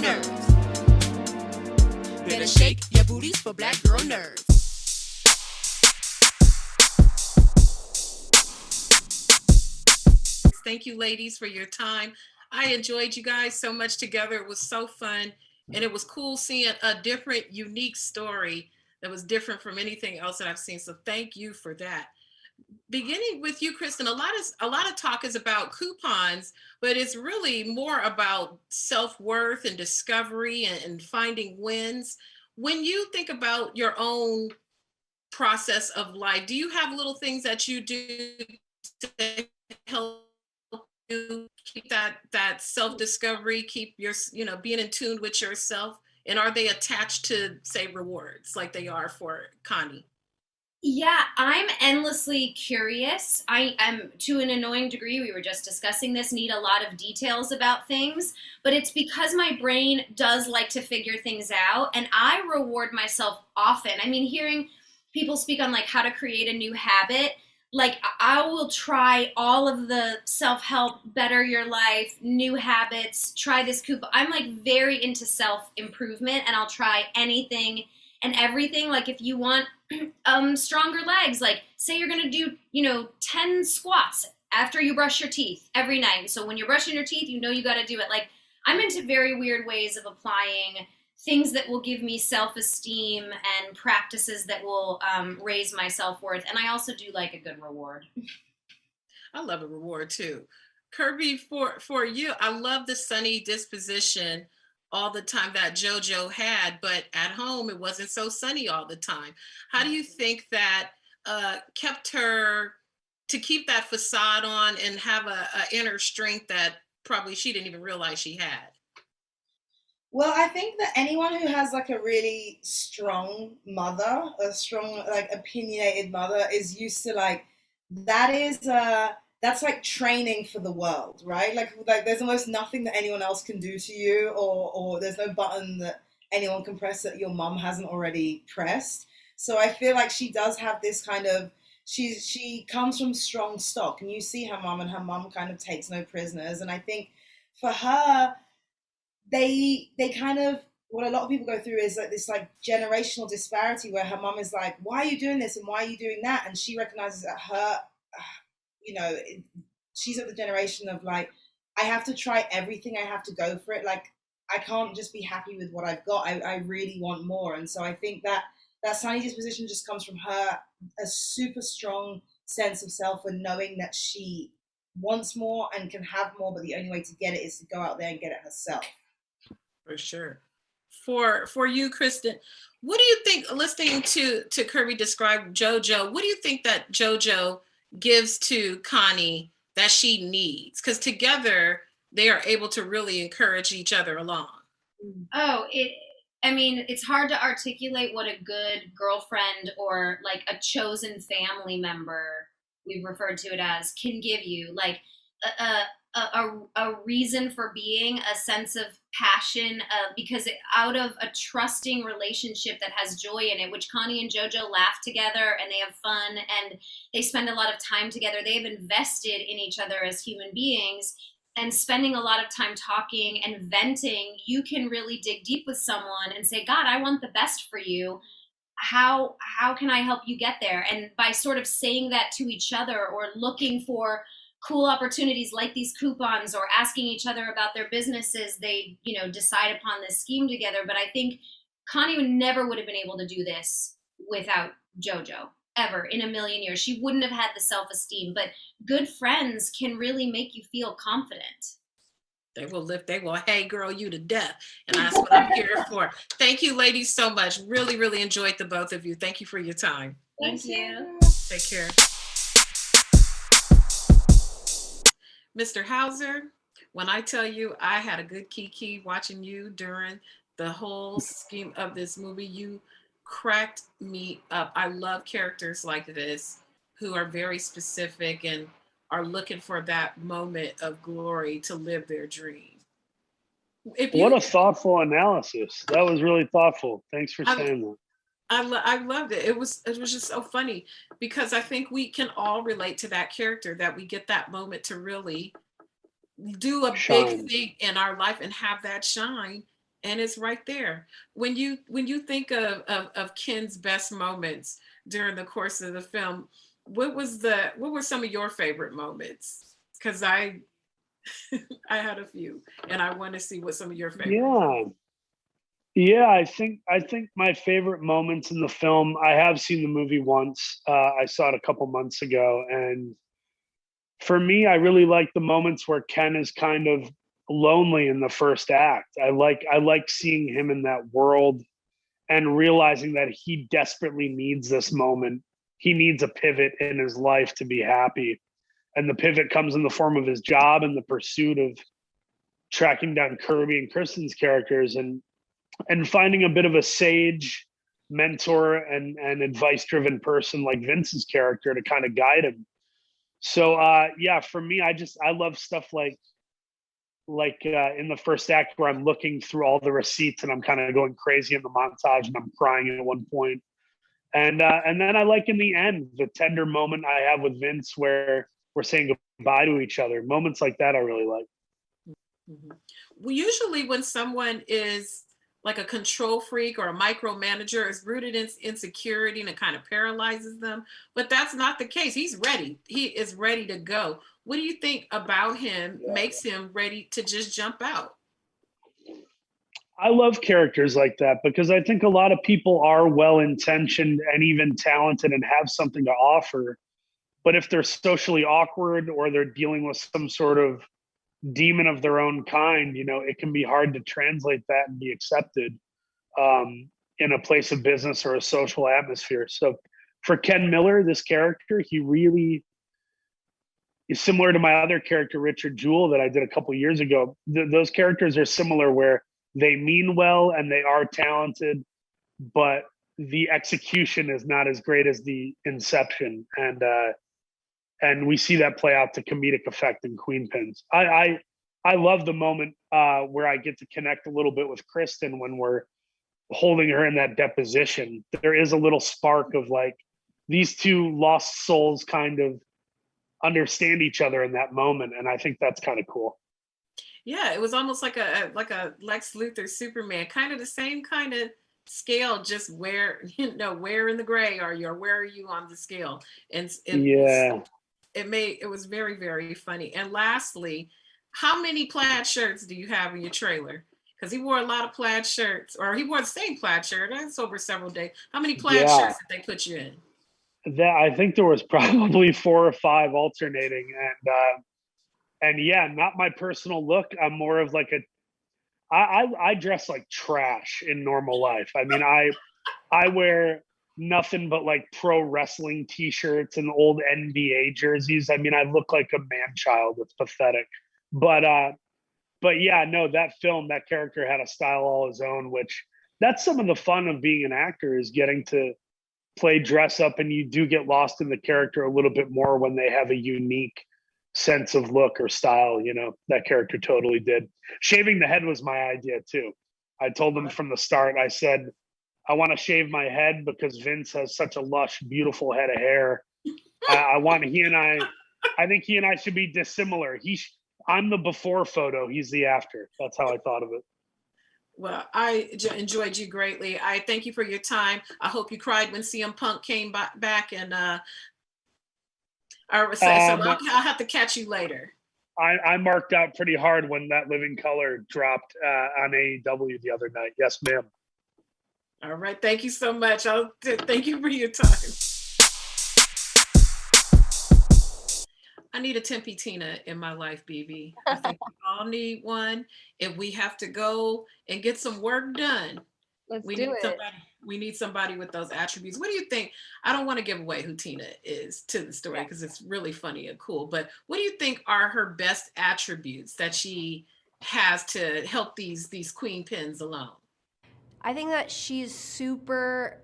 nerves. Better shake your booties for black girl nerves. Thank you, ladies, for your time. I enjoyed you guys so much together. It was so fun. And it was cool seeing a different, unique story that was different from anything else that I've seen. So thank you for that. Beginning with you, Kristen, a lot of talk is about coupons, but it's really more about self-worth and discovery and finding wins. When you think about your own process of life, do you have little things that you do to help you keep that self-discovery, keep your, being in tune with yourself? And are they attached to, say, rewards like they are for Connie? Yeah, I'm endlessly curious. I am, to an annoying degree, we were just discussing this, need a lot of details about things, but it's because my brain does like to figure things out, and I reward myself often. I mean, hearing people speak on like how to create a new habit, like I will try all of the self-help, better your life, new habits, try this coupon. I'm like very into self-improvement, and I'll try anything and everything. Like if you want stronger legs, like say you're gonna do 10 squats after you brush your teeth every night, so when you're brushing your teeth you got to do it. Like I'm into very weird ways of applying things that will give me self-esteem and practices that will raise my self-worth. And I also do like a good reward. I love a reward too. Kirby, for you, I love the sunny disposition all the time that Jojo had, but at home it wasn't so sunny all the time. How do you think that kept her to keep that facade on and have a inner strength that probably she didn't even realize she had? Well, I think that anyone who has like a really strong mother, a strong like opinionated mother, is used to like that's like training for the world, right? Like there's almost nothing that anyone else can do to you, or there's no button that anyone can press that your mom hasn't already pressed. So I feel like she does have this kind of she comes from strong stock, and you see her mom, and her mom kind of takes no prisoners. And I think for her, they kind of, what a lot of people go through is like this like generational disparity where her mom is like, why are you doing this and why are you doing that? And she recognizes that her, she's of the generation of like, I have to try everything, I have to go for it. Like I can't just be happy with what I've got. I really want more. And so I think that sunny disposition just comes from her, a super strong sense of self, and knowing that she wants more and can have more, but the only way to get it is to go out there and get it herself. For sure. For you, Kristen, what do you think, listening to Kirby describe Jojo, what do you think that Jojo gives to Connie that she needs? Because together they are able to really encourage each other along. It's hard to articulate what a good girlfriend or like a chosen family member, we've referred to it as, can give you. Like a reason for being, a sense of passion, because out of a trusting relationship that has joy in it, which Connie and Jojo laugh together and they have fun and they spend a lot of time together. They have invested in each other as human beings, and spending a lot of time talking and venting, you can really dig deep with someone and say, God, I want the best for you. How can I help you get there? And by sort of saying that to each other, or looking for cool opportunities like these coupons, or asking each other about their businesses, they decide upon this scheme together. But I think Connie never would have been able to do this without Jojo, ever in a million years. She wouldn't have had the self-esteem. But good friends can really make you feel confident. They will hey girl you to death, and that's what I'm here for. Thank you, ladies, so much. Really, really enjoyed the both of you. Thank you for your time. Thank you. Take care. Mr. Hauser, when I tell you I had a good kiki watching you during the whole scheme of this movie, you cracked me up. I love characters like this who are very specific and are looking for that moment of glory to live their dream. What a thoughtful analysis. That was really thoughtful. Thanks for saying that. I loved it. It was just so funny, because I think we can all relate to that character, that we get that moment to really do a big thing in our life and have that shine. and it's right there. When you think of Ken's best moments during the course of the film, what were some of your favorite moments? Because I I had a few, and I want to see what some of your favorite. Yeah, I think my favorite moments in the film. I have seen the movie once. I saw it a couple months ago, and for me, I really like the moments where Ken is kind of lonely in the first act. I like seeing him in that world and realizing that he desperately needs this moment. He needs a pivot in his life to be happy. And the pivot comes in the form of his job and the pursuit of tracking down Kirby and Kristen's characters and finding a bit of a sage mentor and advice driven person like Vince's character to kind of guide him. So yeah, for me, I love stuff like in the first act where I'm looking through all the receipts and I'm kind of going crazy in the montage and I'm crying at one point. And then I like in the end the tender moment I have with Vince where we're saying goodbye to each other. Moments like that I really like. Mm-hmm. Well, usually when someone is like a control freak or a micromanager, is rooted in insecurity and it kind of paralyzes them. But that's not the case. He's ready. He is ready to go. What do you think about him makes him ready to just jump out? I love characters like that because I think a lot of people are well-intentioned and even talented and have something to offer. But if they're socially awkward or they're dealing with some sort of demon of their own kind, it can be hard to translate that and be accepted in a place of business or a social atmosphere. So for Ken Miller, this character, he really is similar to my other character, Richard Jewell, that I did a couple years ago. Those characters are similar where they mean well and they are talented, but the execution is not as great as the inception. And we see that play out to comedic effect in Queenpins. I love the moment where I get to connect a little bit with Kristen when we're holding her in that deposition. There is a little spark of like these two lost souls kind of understand each other in that moment, and I think that's kind of cool. Yeah, it was almost like a Lex Luthor Superman, kind of the same kind of scale, just where where in the gray are you, or where are you on the scale? And yeah. It was very, very funny. And lastly, how many plaid shirts do you have in your trailer? Because he wore a lot of plaid shirts, or he wore the same plaid shirt. That's over several days. How many plaid shirts did they put you in? I think there was probably 4 or 5 alternating, and yeah, not my personal look. I'm more of like I dress like trash in normal life. I mean, I wear nothing but like pro wrestling t-shirts and old NBA jerseys. I mean, I look like a man child. It's pathetic. But yeah, no, that film, that character had a style all his own, which that's some of the fun of being an actor, is getting to play dress up, and you do get lost in the character a little bit more when they have a unique sense of look or style. That character totally did. Shaving the head was my idea too. I told them from the start, I said, I want to shave my head because Vince has such a lush, beautiful head of hair. I think he and I should be dissimilar. I'm the before photo. He's the after. That's how I thought of it. Well, I enjoyed you greatly. I thank you for your time. I hope you cried when CM Punk came back, and I'll have to catch you later. I marked out pretty hard when that Living Color dropped on AEW the other night. Yes, ma'am. All right. Thank you so much. Thank you for your time. I need a Tempe Tina in my life, Bebe. I think we all need one. If we have to go and get some work done, we need somebody with those attributes. What do you think? I don't want to give away who Tina is to the story because it's really funny and cool. But what do you think are her best attributes that she has to help these Queenpins along? I think that she's super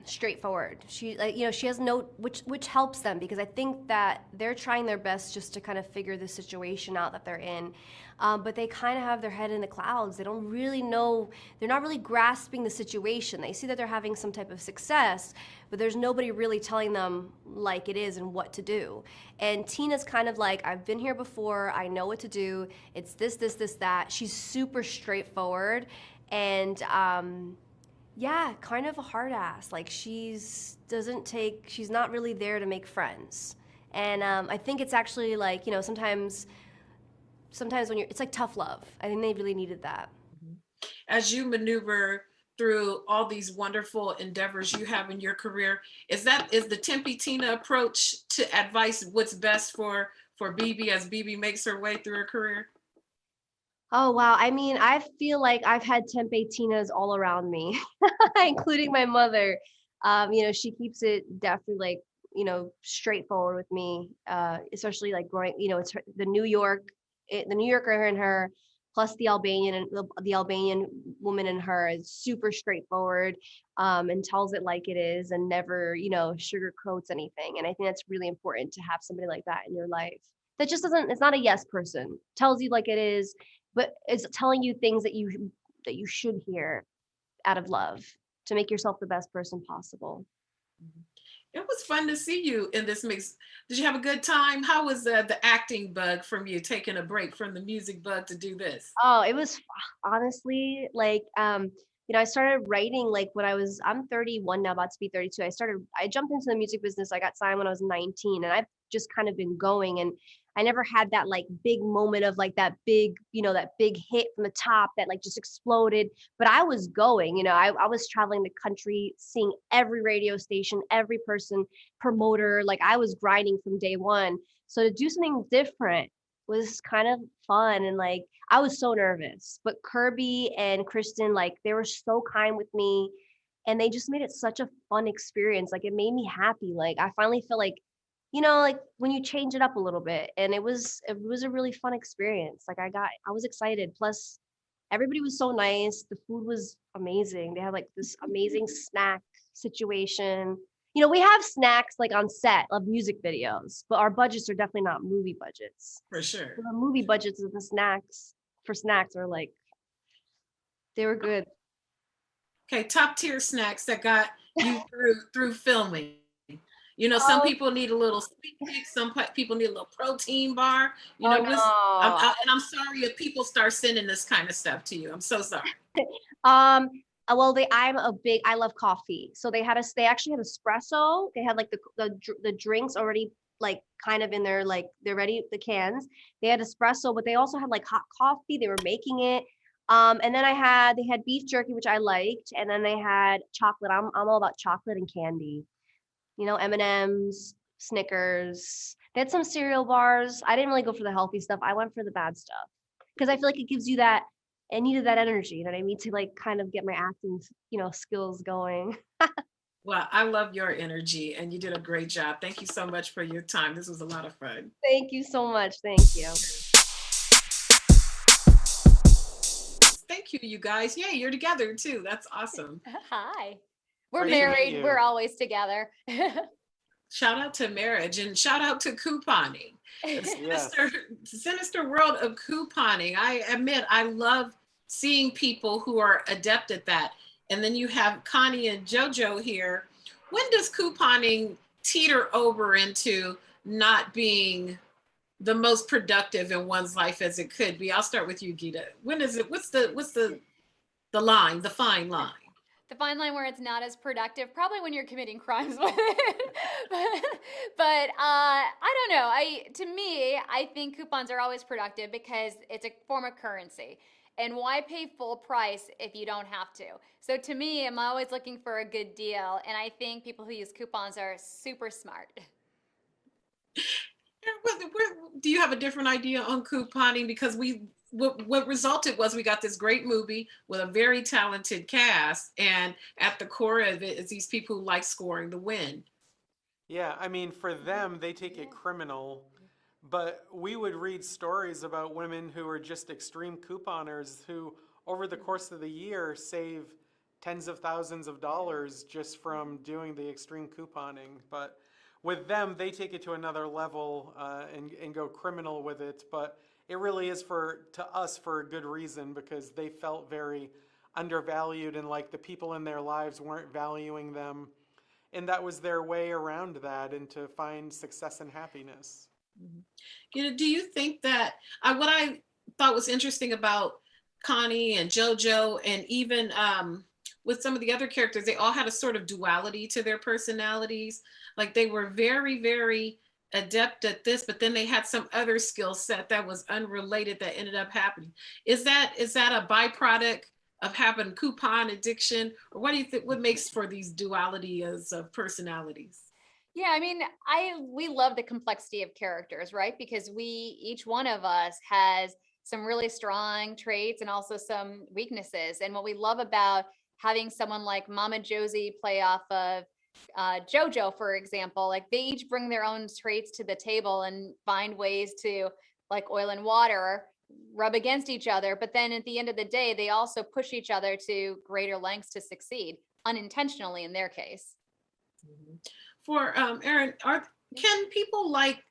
straightforward. She she has which helps them, because I think that they're trying their best just to kind of figure the situation out that they're in, but they kind of have their head in the clouds. They don't really know. They're not really grasping the situation. They see that they're having some type of success, but there's nobody really telling them like it is and what to do. And Tina's kind of like, I've been here before. I know what to do. It's this, that. She's super straightforward. and yeah, kind of a hard ass. Like she's not really there to make friends. And I think it's actually like, you know, sometimes when it's like tough love. I think they really needed that. As you maneuver through all these wonderful endeavors you have in your career, is the Tempe Tina approach to advice what's best for Bebe as Bebe makes her way through her career? Oh wow. I mean, I feel like I've had Tempe Tinas all around me, including my mother. You know, she keeps it definitely like, you know, straightforward with me, especially like growing, you know, it's the New Yorker in her, plus the Albanian and the Albanian woman in her is super straightforward, and tells it like it is and never, you know, sugarcoats anything. And I think that's really important to have somebody like that in your life. That just doesn't, it's not a yes person, tells you like it is, but it's telling you things that you should hear out of love to make yourself the best person possible. It was fun to see you in this mix. Did you have a good time? How was the acting bug from you taking a break from the music bug to do this? Oh, it was honestly like, you know, I started writing like when I'm 31 now, about to be 32. I jumped into the music business. I got signed when I was 19, and I've just kind of been going. And I never had that like big moment of like that big, you know, that big hit from the top that like just exploded. But I was going, you know, I was traveling the country, seeing every radio station, every person, promoter, like I was grinding from day one. So to do something different was kind of fun. And like, I was so nervous, but Kirby and Kristen, like they were so kind with me, and they just made it such a fun experience. Like it made me happy. Like I finally feel like, you know, like when you change it up a little bit, and it was a really fun experience. Like I was excited. Plus everybody was so nice. The food was amazing. They had like this amazing snack situation. You know, we have snacks like on set of music videos, but our budgets are definitely not movie budgets. For sure. So the movie budgets of the snacks are like, they were good. Okay, top tier snacks that got you through filming. You know, some people need a little sweet mix, some people need a little protein bar. You know, no. and I'm sorry if people start sending this kind of stuff to you. I'm so sorry. Well, I love coffee. So they actually had espresso. They had like the drinks already like kind of in their, like they're ready, the cans. They had espresso, but they also had like hot coffee. They were making it. And then they had beef jerky, which I liked. And then they had chocolate. I'm all about chocolate and candy. You know, M&Ms, Snickers. They had some cereal bars. I didn't really go for the healthy stuff. I went for the bad stuff because I feel like it gives you that. I needed that energy that I need to like kind of get my acting, you know, skills going. Well, I love your energy and you did a great job. Thank you so much for your time. This was a lot of fun. Thank you so much. Thank you. Thank you, you guys. Yay, you're together too. That's awesome. Hi. We're Great to meet married. you. We're always together. Shout out to marriage and shout out to couponing. Yes. Sinister world of couponing. I admit I love seeing people who are adept at that. And then you have Connie and Jojo here. When does couponing teeter over into not being the most productive in one's life as it could be? I'll start with you, Gita. When is it? What's the line, the fine line? The fine line where it's not as productive, probably when you're committing crimes with it. but I don't know. To me, I think coupons are always productive because it's a form of currency. And why pay full price if you don't have to? So to me, I'm always looking for a good deal. And I think people who use coupons are super smart. Do you have a different idea on couponing? Because what resulted was we got this great movie with a very talented cast, and at the core of it is these people who like scoring the win. Yeah, I mean, for them, they take it criminal, but we would read stories about women who are just extreme couponers who, over the course of the year, save tens of thousands of dollars just from doing the extreme couponing. But with them, they take it to another level and go criminal with it. But it really is to us for a good reason, because they felt very undervalued and like the people in their lives weren't valuing them. And that was their way around that and to find success and happiness. You know, do you think that what I thought was interesting about Connie and Jojo, and even with some of the other characters, they all had a sort of duality to their personalities. Like they were very, very adept at this, but then they had some other skill set that was unrelated that ended up happening. Is that a byproduct of having coupon addiction, or what do you think? What makes for these dualities of personalities? Yeah, I mean, we love the complexity of characters, right? Because each one of us has some really strong traits and also some weaknesses. And what we love about having someone like Mama Josie play off of Jojo, for example, like they each bring their own traits to the table and find ways to, like oil and water, rub against each other. But then at the end of the day, they also push each other to greater lengths to succeed, unintentionally in their case. For Aron, can people like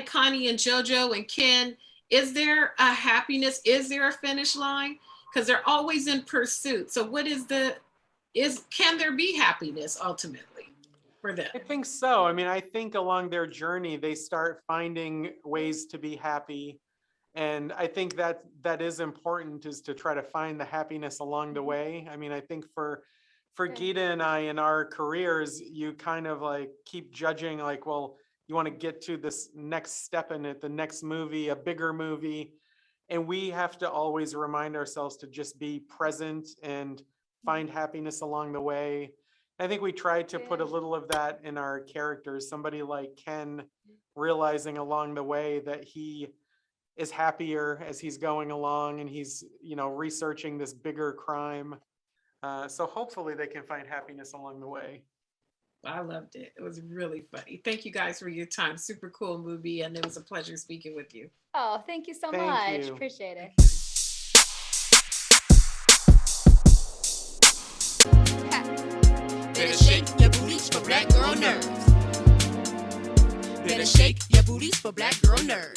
Connie and Jojo and Ken, is there a happiness? Is there a finish line? Because they're always in pursuit. So what can there be happiness ultimately for them? I think so. I mean, I think along their journey, they start finding ways to be happy. And I think that is important, is to try to find the happiness along the way. I mean, I think for Gita and I in our careers, you kind of like keep judging, like, well, you want to get to this next step in it, the next movie, a bigger movie. And we have to always remind ourselves to just be present and find happiness along the way. I think we tried to put a little of that in our characters. Somebody like Ken realizing along the way that he is happier as he's going along, and he's, researching this bigger crime. So hopefully they can find happiness along the way. I loved it. It was really funny. Thank you guys for your time. Super cool movie, and it was a pleasure speaking with you. Oh, thank you so Thank much. you. Appreciate it. Better shake your booties for black girl nerves. Better shake your booties for black girl nerves.